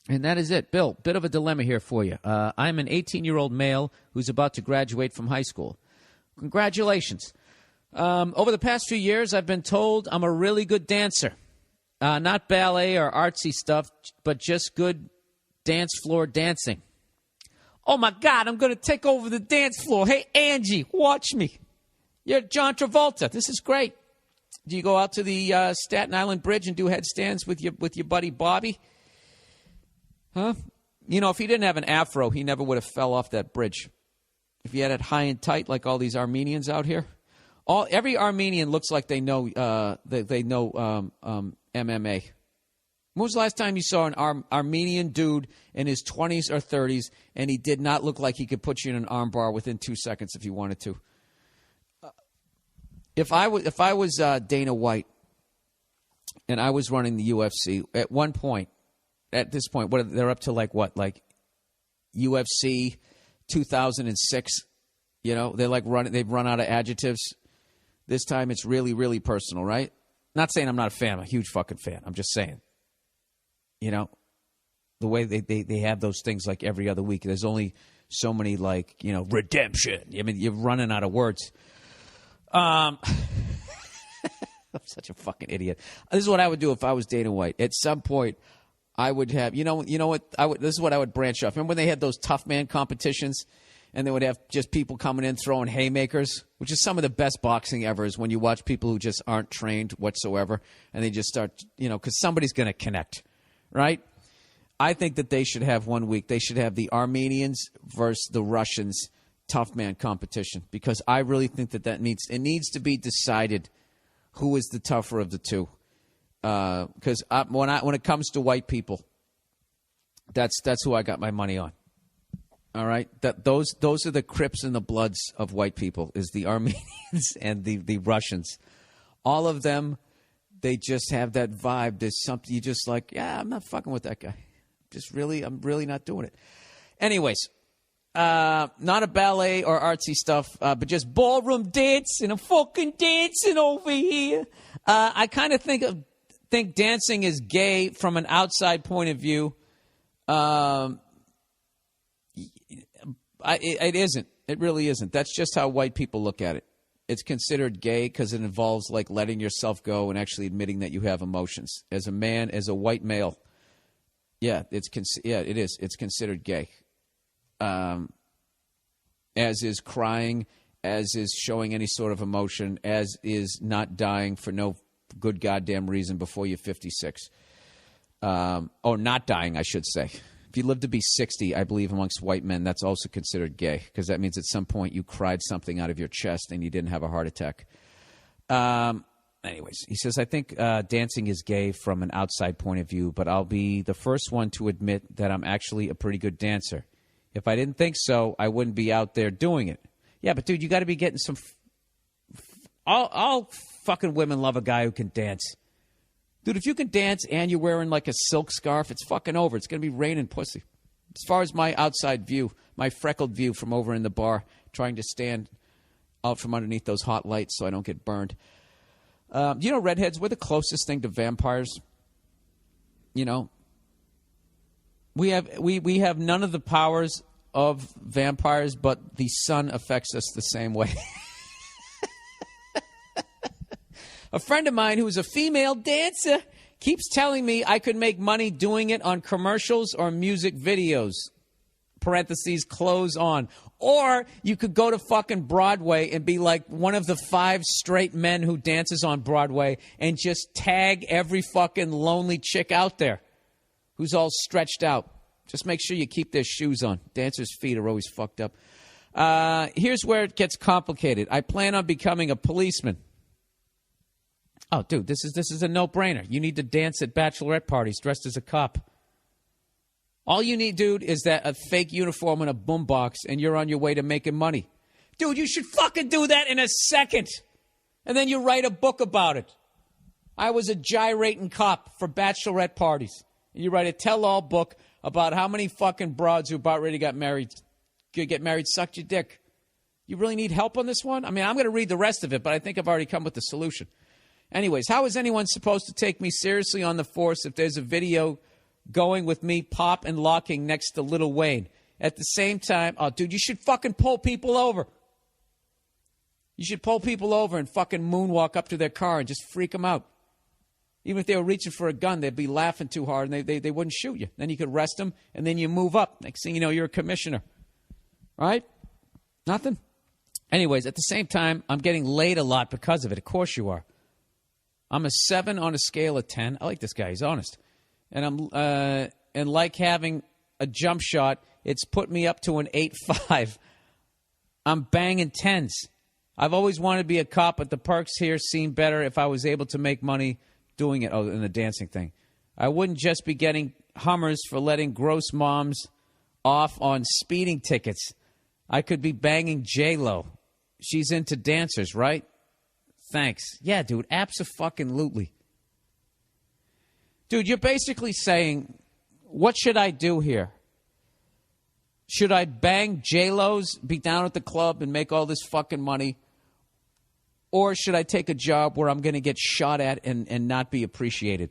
And that is it. Bill, bit of a dilemma here for you. I'm an 18-year-old male who's about to graduate from high school. Congratulations. Over the past few years, I've been told I'm a really good dancer. Not ballet or artsy stuff, but just good dance floor dancing. Oh, my God, I'm going to take over the dance floor. Hey, Angie, watch me. You're John Travolta. This is great. Do you go out to the Staten Island Bridge and do headstands with your buddy Bobby? Huh? You know, if he didn't have an afro, he never would have fell off that bridge. If he had it high and tight like all these Armenians out here. Every Armenian looks like they know MMA. When was the last time you saw an Armenian dude in his 20s or 30s and he did not look like he could put you in an arm bar within 2 seconds if he wanted to? If I was Dana White and I was running the UFC at this point, they're up to like UFC 2006. You know, they've run out of adjectives. This time it's really, really personal, right? Not saying I'm not a fan. I'm a huge fucking fan. I'm just saying, you know, the way they have those things like every other week. There's only so many redemption. I mean, you're running out of words. I'm such a fucking idiot. This is what I would do if I was Dana White. At some point, I would have, you know what? This is what I would branch off. Remember when they had those tough man competitions, and they would have just people coming in throwing haymakers, which is some of the best boxing ever. Is when you watch people who just aren't trained whatsoever, and they just start, because somebody's going to connect, right? I think that they should have 1 week. They should have the Armenians versus the Russians tough man competition, because I really think that needs to be decided who is the tougher of the two. Because when it comes to white people, that's who I got my money on. All right, those are the Crips and the Bloods of white people, is the Armenians and the Russians. All of them, they just have that vibe. There's something you just like. Yeah, I'm not fucking with that guy. I'm really not doing it. Anyways, not a ballet or artsy stuff, but just ballroom dancing. I'm fucking dancing over here. I kind of think dancing is gay from an outside point of view. It isn't. It really isn't. That's just how white people look at it. It's considered gay because it involves like letting yourself go and actually admitting that you have emotions. As a man, as a white male, it is. It's considered gay. As is crying, as is showing any sort of emotion, as is not dying for no good goddamn reason before you're 56. Or not dying, I should say. If you live to be 60, I believe amongst white men, that's also considered gay, because that means at some point you cried something out of your chest and you didn't have a heart attack. Anyways, he says, I think dancing is gay from an outside point of view, but I'll be the first one to admit that I'm actually a pretty good dancer. If I didn't think so, I wouldn't be out there doing it. Yeah, but dude, you got to be getting some... All fucking women love a guy who can dance. Dude, if you can dance and you're wearing like a silk scarf, it's fucking over. It's going to be raining pussy. As far as my outside view, my freckled view from over in the bar, trying to stand out from underneath those hot lights so I don't get burned. You know, redheads, we're the closest thing to vampires. You know, we have none of the powers of vampires, but the sun affects us the same way. A friend of mine who's a female dancer keeps telling me I could make money doing it on commercials or music videos, parentheses, clothes on. Or you could go to fucking Broadway and be like one of the 5 straight men who dances on Broadway and just tag every fucking lonely chick out there who's all stretched out. Just make sure you keep their shoes on. Dancers' feet are always fucked up. Here's where it gets complicated. I plan on becoming a policeman. Oh, dude, this is a no-brainer. You need to dance at bachelorette parties dressed as a cop. All you need, dude, is a fake uniform and a boombox, and you're on your way to making money. Dude, you should fucking do that in a second. And then you write a book about it. I was a gyrating cop for bachelorette parties. And you write a tell-all book about how many fucking broads who about ready to get married sucked your dick. You really need help on this one? I mean, I'm going to read the rest of it, but I think I've already come with the solution. Anyways, how is anyone supposed to take me seriously on the force if there's a video going with me pop and locking next to Lil Wayne. At the same time, oh, dude, you should fucking pull people over. You should pull people over and fucking moonwalk up to their car and just freak them out. Even if they were reaching for a gun, they'd be laughing too hard and they wouldn't shoot you. Then you could arrest them, and then you move up. Next thing you know, you're a commissioner. Right? Nothing? Anyways, at the same time, I'm getting laid a lot because of it. Of course you are. I'm a 7 on a scale of 10. I like this guy. He's honest. And and like having a jump shot, it's put me up to an 8.5. I'm banging 10s. I've always wanted to be a cop, but the perks here seem better if I was able to make money doing it. Oh, and the dancing thing. I wouldn't just be getting Hummers for letting gross moms off on speeding tickets. I could be banging J-Lo. She's into dancers, right? Thanks. Yeah, dude, abso-fucking-lutely. Dude, you're basically saying, what should I do here? Should I bang J-Lo's, be down at the club and make all this fucking money? Or should I take a job where I'm going to get shot at and not be appreciated?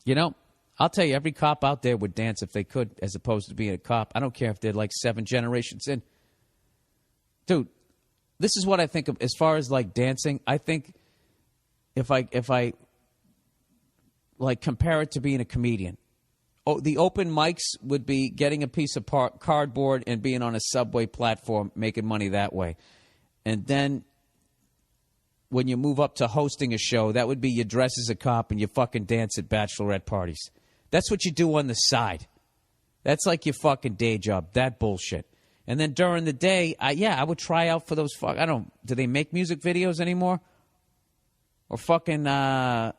You know, I'll tell you, every cop out there would dance if they could, as opposed to being a cop. I don't care if they're like 7 generations in. Dude, this is what I think of as far as like dancing. I think if I like compare it to being a comedian, the open mics would be getting a piece of cardboard and being on a subway platform, making money that way. And then when you move up to hosting a show, that would be you dress as a cop and you fucking dance at bachelorette parties. That's what you do on the side. That's like your fucking day job. That bullshit. And then during the day, I would try out for those do they make music videos anymore? Or fucking, I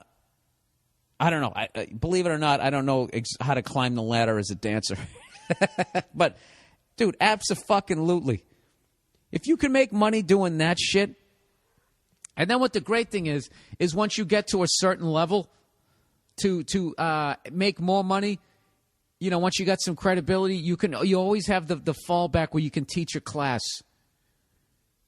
don't know. Believe it or not, I don't know how to climb the ladder as a dancer. But, dude, abso-fucking-lutely. If you can make money doing that shit, and then what the great thing is once you get to a certain level to make more money, you know, once you got some credibility, you always have the fallback where you can teach a class.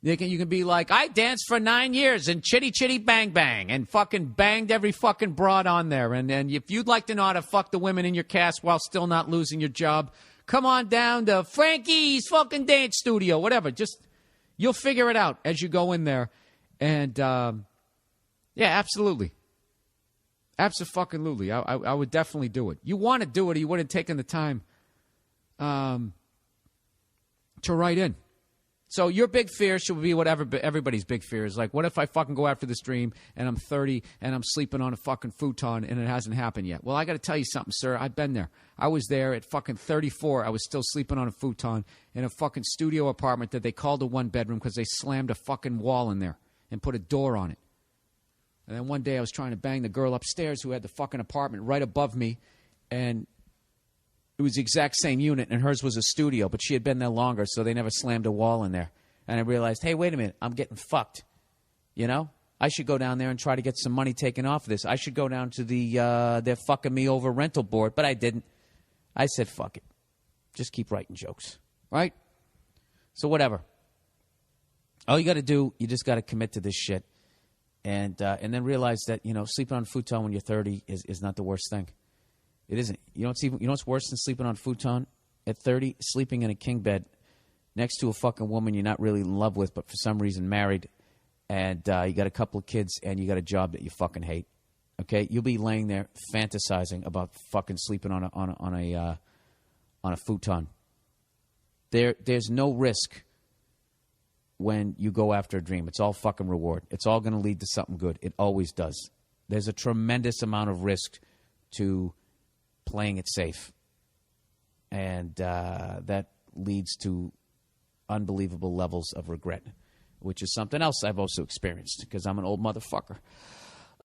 You can be like, I danced for 9 years in Chitty Chitty Bang Bang and fucking banged every fucking broad on there. And if you'd like to know how to fuck the women in your cast while still not losing your job, come on down to Frankie's fucking dance studio, whatever. Just, you'll figure it out as you go in there. And, yeah, absolutely. Abso-fucking-lutely. I would definitely do it. You want to do it, or you wouldn't have taken the time to write in. So your big fear should be whatever everybody's big fear is. Like, what if I fucking go after this dream and I'm 30 and I'm sleeping on a fucking futon and it hasn't happened yet? Well, I got to tell you something, sir. I've been there. I was there at fucking 34. I was still sleeping on a futon in a fucking studio apartment that they called a one-bedroom because they slammed a fucking wall in there and put a door on it. And then one day I was trying to bang the girl upstairs who had the fucking apartment right above me, and it was the exact same unit, and hers was a studio, but she had been there longer, so they never slammed a wall in there. And I realized, hey, wait a minute, I'm getting fucked. You know? I should go down there and try to get some money taken off of this. I should go down to the they're fucking me over rental board, but I didn't. I said, fuck it. Just keep writing jokes. Right? So whatever. All you got to do, you just got to commit to this shit. And then realize that, you know, sleeping on a futon when you're 30 is not the worst thing. It isn't. You know what's worse than sleeping on a futon at 30? Sleeping in a king bed next to a fucking woman you're not really in love with, but for some reason married, and you got a couple of kids, and you got a job that you fucking hate. Okay, you'll be laying there fantasizing about fucking sleeping on a futon. There's no risk when you go after a dream. It's all fucking reward. It's all going to lead to something good. It always does. There's a tremendous amount of risk to playing it safe. And that leads to unbelievable levels of regret, which is something else I've also experienced because I'm an old motherfucker.